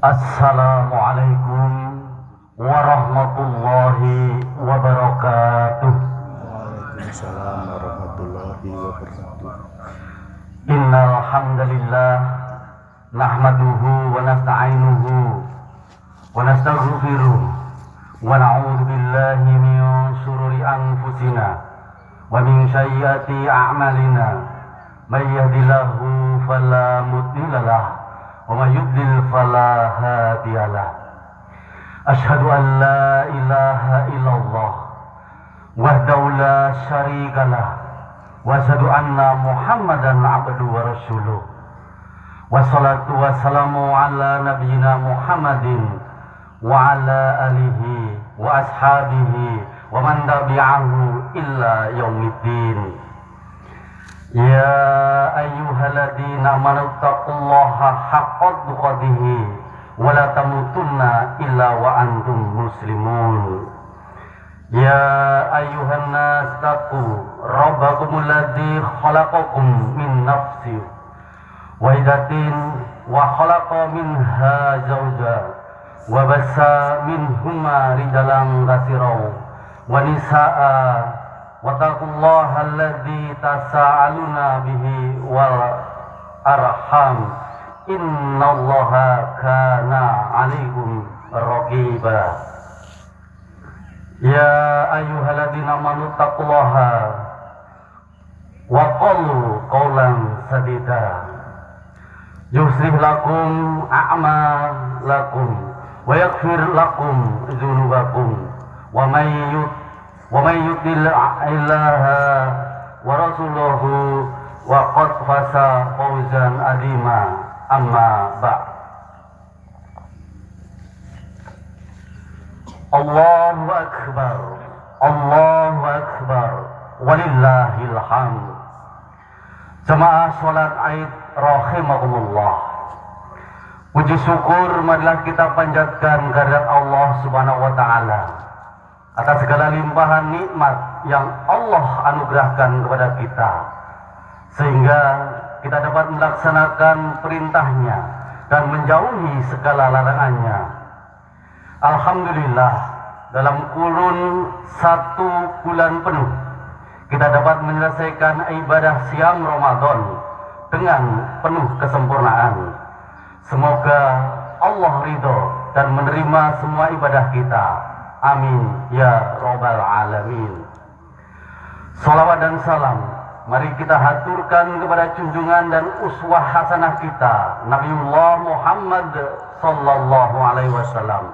Assalamualaikum warahmatullahi wabarakatuh. Waalaikumsalam warahmatullahi wabarakatuh. Innal hamdalillah nahmaduhu wa nasta'inuhu wa nastaghfiruh wa na'udzu billahi min shururi anfusina wa min sayyiati a'malina. May yahdihillahu fala mudilla lahu wa may yudlil fala hadiyalah. Asyhadu an la ilaha illallah wahdahu la syarikalah wa asyhadu anna Muhammadan abduhu wa rasuluh. Wassalatu wassalamu ala nabiyyina Muhammadin wa ala alihi wa ashabihi wa man tabi'ahu illa yaumiddin. Ya ayyuhalladzina amanu taqullaha haqqa tuqatih wa la tamutunna illa wa antum muslimun. Ya ayyuhan nas taqu rabbakumul ladzi khalaqakum min nafsin wahidatin wa khalaqa minha zawjaha wa bassa minhuma rijalan katsiran wa nisaa wattaqullaha alladzi tasaaluna bihi wal arham innallaha kana 'alaikum raqiba. Ya ayyuhalladzina amanu taqullaha wa qulu qawlan sadida yuslih lakum a'malakum wa yaghfir lakum dzunubakum wa may yutil ilaha wa rasuluhu wa qad fasa fawzan azima. Amma ba'd. Allahu akbar, Allahu akbar, walillahil hamd. Jemaah salat Aid rahimakumullah. Puji syukur marilah kita panjatkan kehadirat Allah Subhanahu wa taala atas segala limpahan nikmat yang Allah anugerahkan kepada kita, sehingga kita dapat melaksanakan perintahnya dan menjauhi segala larangannya. Alhamdulillah, dalam kurun 1 bulan penuh kita dapat menyelesaikan ibadah siam Ramadan dengan penuh kesempurnaan. Semoga Allah ridho dan menerima semua ibadah kita. Amin ya rabbal alamin. Salawat dan salam mari kita haturkan kepada junjungan dan uswah hasanah kita, Nabiullah Muhammad sallallahu alaihi wasallam.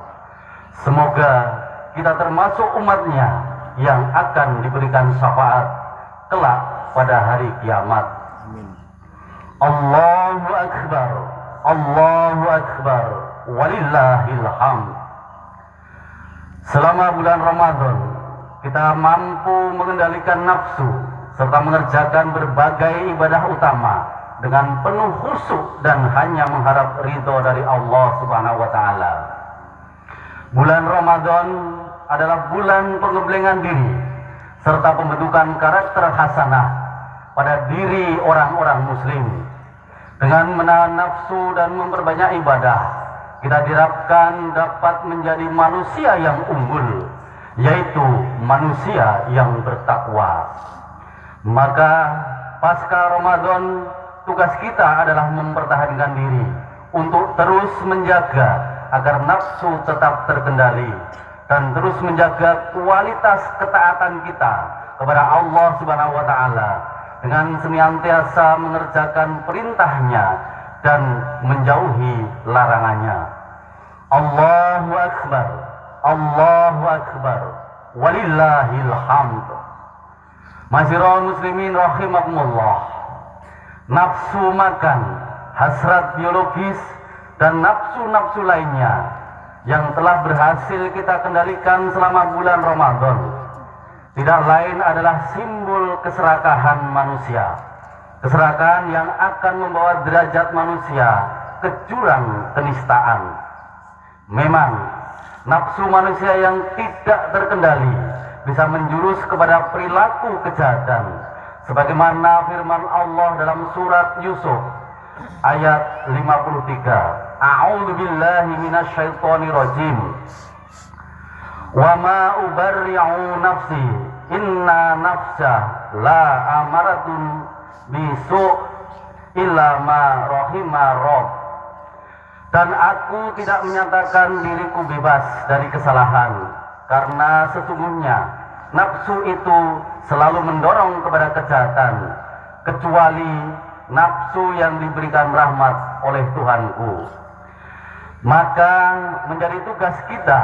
Semoga kita termasuk umatnya yang akan diberikan syafaat kelak pada hari kiamat. Amin. Allahu akbar, Allahu akbar, walillahil hamd. Selama bulan Ramadan kita mampu mengendalikan nafsu serta mengerjakan berbagai ibadah utama dengan penuh khusyuk dan hanya mengharap ridho dari Allah Subhanahu wa taala. Bulan Ramadan adalah bulan pengembelengan diri serta pembentukan karakter hasanah pada diri orang-orang muslim. Dengan menahan nafsu dan memperbanyak ibadah, kita diharapkan dapat menjadi manusia yang unggul, yaitu manusia yang bertakwa. Maka pasca Ramadan tugas kita adalah mempertahankan diri untuk terus menjaga agar nafsu tetap terkendali dan terus menjaga kualitas ketaatan kita kepada Allah Subhanahu wa taala dengan senantiasa mengerjakan perintahnya dan menjauhi larangannya. Allahu akbar, Allahu akbar, walillahil hamd. Masyiral muslimin rahimakumullah. Nafsu makan, hasrat biologis dan nafsu-nafsu lainnya yang telah berhasil kita kendalikan selama bulan Ramadan tidak lain adalah simbol keserakahan manusia. Keserakahan yang akan membawa derajat manusia ke jurang kenistaan. Memang nafsu manusia yang tidak terkendali bisa menjurus kepada perilaku kejahatan, sebagaimana firman Allah dalam surat Yusuf ayat 53. A'udzu billahi minasyaitonir rajim. Wa ma ubarri'u nafsi inna nafsa la amaratun bisu' illa ma rahima rabb. Dan aku tidak menyatakan diriku bebas dari kesalahan, karena sesungguhnya nafsu itu selalu mendorong kepada kejahatan, kecuali nafsu yang diberikan rahmat oleh Tuhanku. Maka menjadi tugas kita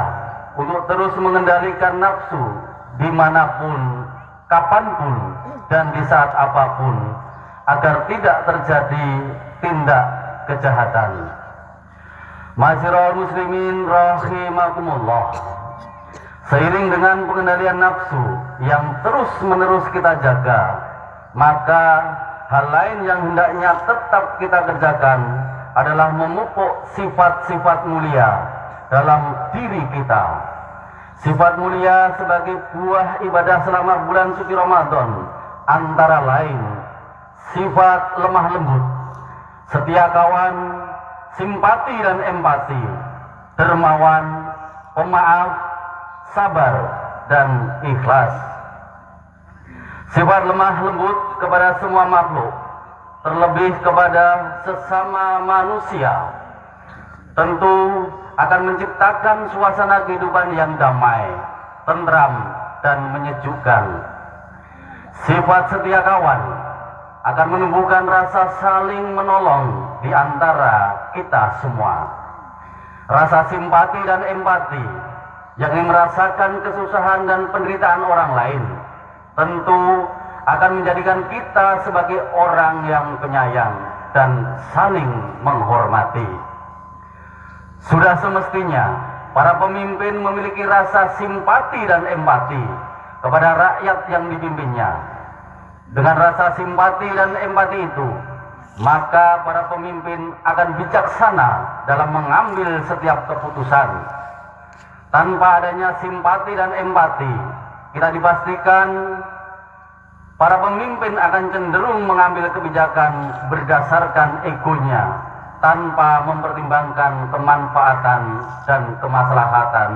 untuk terus mengendalikan nafsu dimanapun, kapanpun, dan di saat apapun, agar tidak terjadi tindak kejahatan. Ma'asyiral muslimin rahimakumullah. Seiring dengan pengendalian nafsu yang terus-menerus kita jaga, maka hal lain yang hendaknya tetap kita kerjakan adalah memupuk sifat-sifat mulia dalam diri kita. Sifat mulia sebagai buah ibadah selama bulan suci Ramadan antara lain sifat lemah lembut, setia kawan, simpati dan empati, dermawan, pemaaf, sabar, dan ikhlas. Sifat lemah lembut kepada semua makhluk, terlebih kepada sesama manusia, tentu akan menciptakan suasana kehidupan yang damai, tentram, dan menyejukkan. Sifat setia kawan akan menumbuhkan rasa saling menolong di antara kita semua. Rasa simpati dan empati yang ingin merasakan kesusahan dan penderitaan orang lain tentu akan menjadikan kita sebagai orang yang penyayang dan saling menghormati. Sudah semestinya para pemimpin memiliki rasa simpati dan empati kepada rakyat yang dipimpinnya. Dengan rasa simpati dan empati itu, maka para pemimpin akan bijaksana dalam mengambil setiap keputusan. Tanpa adanya simpati dan empati, kita dipastikan para pemimpin akan cenderung mengambil kebijakan berdasarkan egonya, tanpa mempertimbangkan kemanfaatan dan kemaslahatan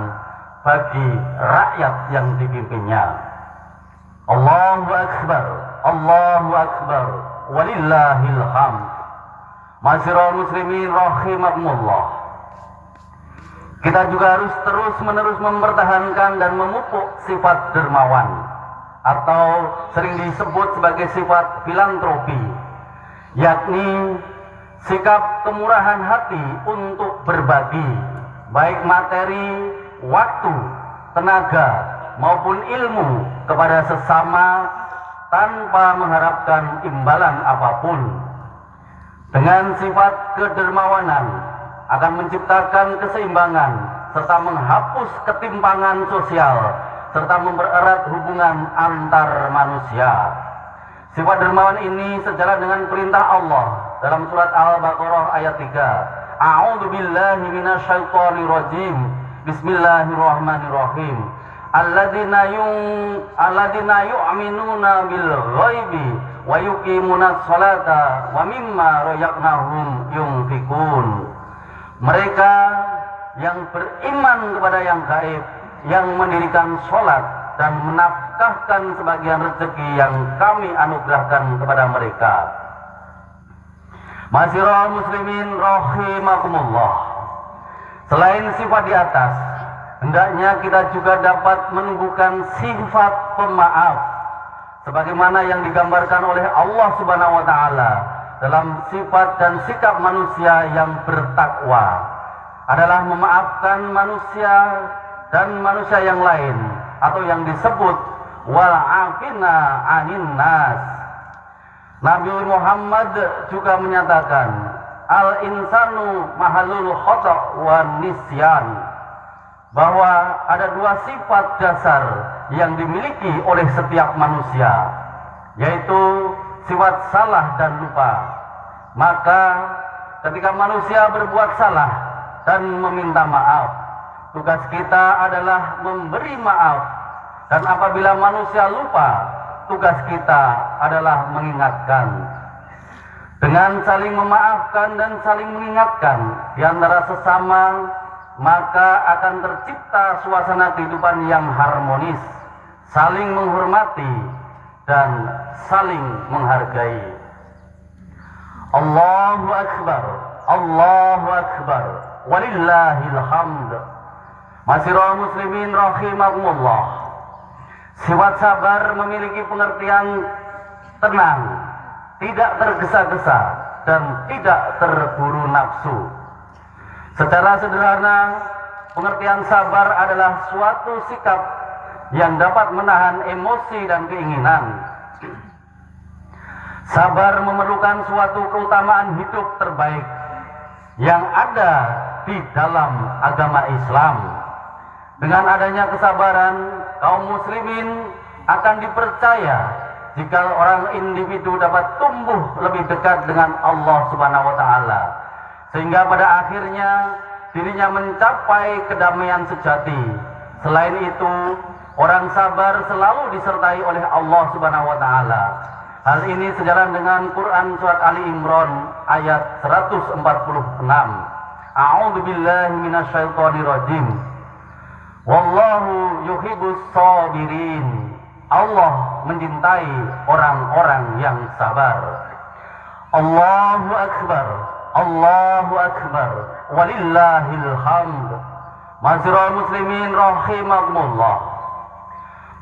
bagi rakyat yang dipimpinnya. Allahu Akbar, Allahu Akbar, walillahil hamd. Ma'asyiral muslimin rahimakumullah. Kita juga harus terus-menerus mempertahankan dan memupuk sifat dermawan, atau sering disebut sebagai sifat filantropi, yakni sikap kemurahan hati untuk berbagi, baik materi, waktu, tenaga, maupun ilmu kepada sesama tanpa mengharapkan imbalan apapun. Dengan sifat kedermawanan akan menciptakan keseimbangan serta menghapus ketimpangan sosial serta mempererat hubungan antar manusia. Sifat dermawan ini sejalan dengan perintah Allah dalam surat Al-Baqarah ayat 3. A'udzu billahi minasyaitonir rajim. Bismillahirrahmanirrahim. Alladzina yu'minuna bil ghaibi wa yuqimunas salata wa mimma razaqnahum yunfikun. Mereka yang beriman kepada yang gaib, yang mendirikan sholat dan menafkahkan sebagian rezeki yang kami anugerahkan kepada mereka. Ma'asyiral muslimin rahimakumullah. Selain sifat di atas, hendaknya kita juga dapat menumbuhkan sifat pemaaf, sebagaimana yang digambarkan oleh Allah Subhanahu wa Ta'ala dalam sifat dan sikap manusia yang bertakwa, adalah memaafkan manusia dan manusia yang lain, atau yang disebut wal afina anin nas. Nabi Muhammad juga menyatakan al insanu mahalul khata' wa nisyan, bahwa ada dua sifat dasar yang dimiliki oleh setiap manusia, yaitu sifat salah dan lupa. Maka ketika manusia berbuat salah dan meminta maaf, tugas kita adalah memberi maaf. Dan apabila manusia lupa, tugas kita adalah mengingatkan. Dengan saling memaafkan dan saling mengingatkan di antara sesama, maka akan tercipta suasana kehidupan yang harmonis, saling menghormati dan saling menghargai. Allahu Akbar, Allahu Akbar, walillahil hamd. Ma'asyiral muslimin rahimakumullah. Sifat sabar memiliki pengertian tenang, tidak tergesa-gesa dan tidak terburu nafsu. Secara sederhana, pengertian sabar adalah suatu sikap yang dapat menahan emosi dan keinginan. Sabar memerlukan suatu keutamaan hidup terbaik yang ada di dalam agama Islam. Dengan adanya kesabaran, kaum muslimin akan dipercaya jika orang individu dapat tumbuh lebih dekat dengan Allah Subhanahu wa taala, sehingga pada akhirnya dirinya mencapai kedamaian sejati. Selain itu, orang sabar selalu disertai oleh Allah Subhanahu wa taala. Hal ini sejalan dengan Quran surat Ali Imran ayat 146. A'udzu billahi minasyaitonir rajim. Wallahu yuhibbus sabirin. Allah mencintai orang-orang yang sabar. Allahu Akbar, Allahu Akbar, walillahil hamd. Ma'asyiral muslimin rahimakumullah.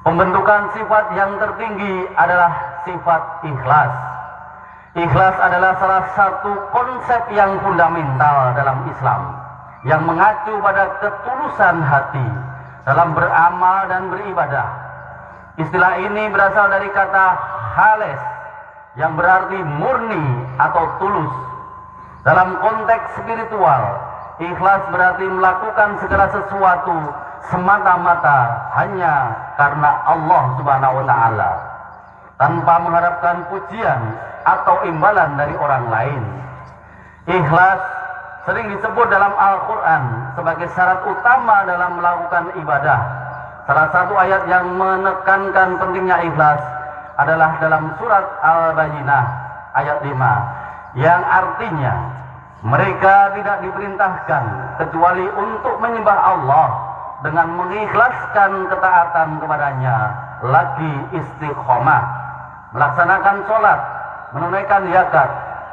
Pembentukan sifat yang tertinggi adalah sifat ikhlas. Ikhlas adalah salah satu konsep yang fundamental dalam Islam, yang mengacu pada ketulusan hati dalam beramal dan beribadah. Istilah ini berasal dari kata khalis yang berarti murni atau tulus. Dalam konteks spiritual, ikhlas berarti melakukan segala sesuatu semata-mata hanya karena Allah Subhanahu wa taala, tanpa mengharapkan pujian atau imbalan dari orang lain. Ikhlas sering disebut dalam Al-Quran sebagai syarat utama dalam melakukan ibadah. Salah satu ayat yang menekankan pentingnya ikhlas adalah dalam surat Al-Bayyinah ayat 5, yang artinya mereka tidak diperintahkan kecuali untuk menyembah Allah dengan mengikhlaskan ketaatan kepadanya, lagi istiqomah, melaksanakan sholat, menunaikan zakat.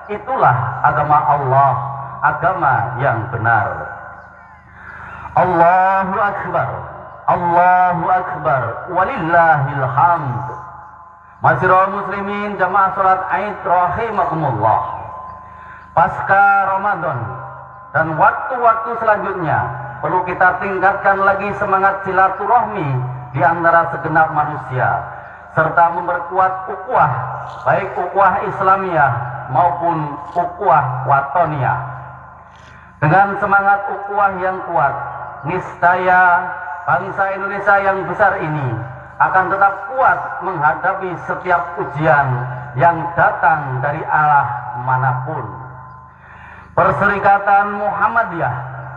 Itulah agama Allah, agama yang benar. Allahu Akbar, Allahu Akbar, walillahil hamd. Ma'asyiral muslimin jamaah salat Aid rahimakumullah. Pasca Ramadan dan waktu-waktu selanjutnya perlu kita tingkatkan lagi semangat silaturahmi di antara segenap manusia, serta memperkuat ukhuwah, baik ukhuwah Islamiyah maupun ukhuwah watoniyah. Dengan semangat ukhuwah yang kuat, niscaya bangsa Indonesia yang besar ini akan tetap kuat menghadapi setiap ujian yang datang dari arah manapun. Perserikatan Muhammadiyah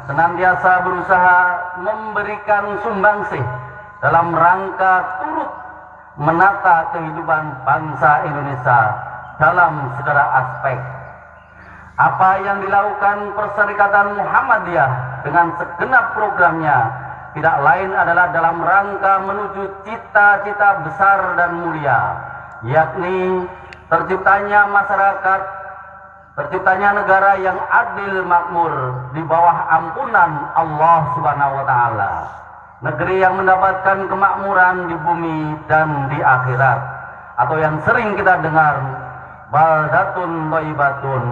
senantiasa berusaha memberikan sumbangsih dalam rangka turut menata kehidupan bangsa Indonesia dalam segala aspek. Apa yang dilakukan Perserikatan Muhammadiyah dengan segenap programnya tidak lain adalah dalam rangka menuju cita-cita besar dan mulia, yakni terciptanya masyarakat, terciptanya negara yang adil makmur di bawah ampunan Allah Subhanahu wa taala. Negeri yang mendapatkan kemakmuran di bumi dan di akhirat, atau yang sering kita dengar baldatun thayyibatun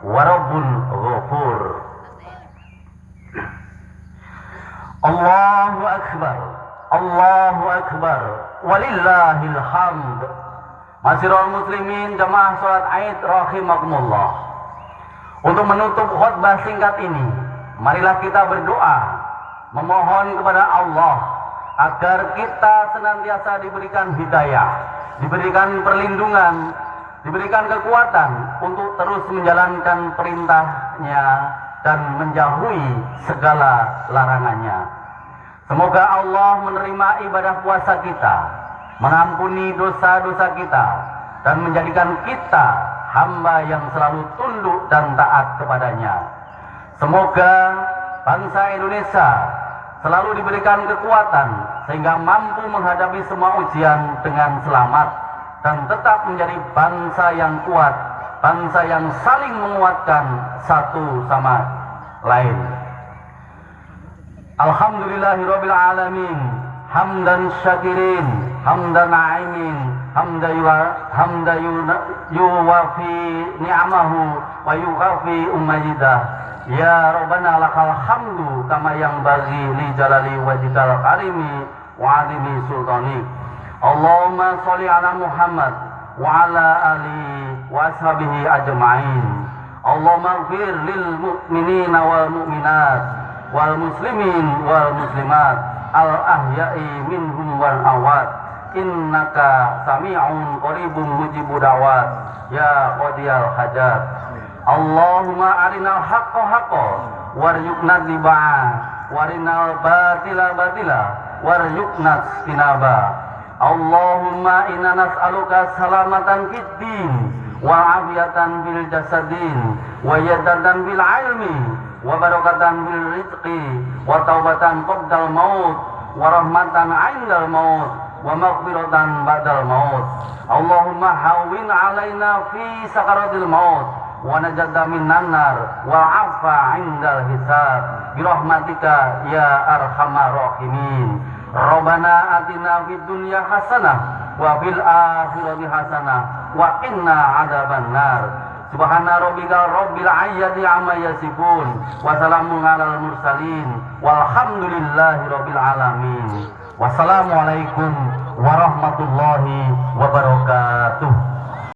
wa rabbun ghafur. Allahu Akbar, Allahu Akbar, walillahil hamd. Ma'asyiral muslimin jamaah salat Aid rahimakumullah. Untuk menutup khutbah singkat ini, marilah kita berdoa memohon kepada Allah agar kita senantiasa diberikan hidayah, diberikan perlindungan, diberikan kekuatan untuk terus menjalankan perintahnya dan menjauhi segala larangannya. Semoga Allah menerima ibadah puasa kita, mengampuni dosa-dosa kita, dan menjadikan kita hamba yang selalu tunduk dan taat kepadanya. Semoga bangsa Indonesia selalu diberikan kekuatan sehingga mampu menghadapi semua ujian dengan selamat dan tetap menjadi bangsa yang kuat, bangsa yang saling menguatkan satu sama lain. Alhamdulillahirabbil alamin, hamdan syakirin, hamdan na'imin, hamdan yuwafi ni'amahu wa yukafi umajidah. Ya Rabbana lakal hamdu kama yang bagi li jalali wajhikal karimi wa azimi sultanik. Allahumma sholli ala Muhammad wa ala ali wa ashabihi ajma'in. Allahumma ighfir lil mu'minina wal mu'minat wal muslimin wal muslimat al ahya'i minhum wal awad. Innaka sami'un qaribun mujibud da'wat ya qadiyal hajat. Allahumma arinal haqqa haqqa warzuqna tibaa warinal batila batila warzuqna istinaba. Allahumma inna nas'aluka salamatan fid din wa afiyatan bil jasadin wa yadatan bil ilmi wa barakatan bil rizqi wa taubatan qabdal maut wa rahmatan 'indal maut wa maghfiratan ba'dal maut. Allahumma hawwin 'alaina fi sakaratil maut wa najadna minan nar wa 'afa 'indal hisab bi rahmatika ya arhamar rahimin. Rabbana atina fid dunya hasanah wa fil akhirati hasanah wa qina 'adzabannar. Subhana rabbika rabbil izzati amma yasifun wa salamun 'alal mursalin walhamdulillahi rabbil alamin. Wassalamualaikum warahmatullahi wabarakatuh.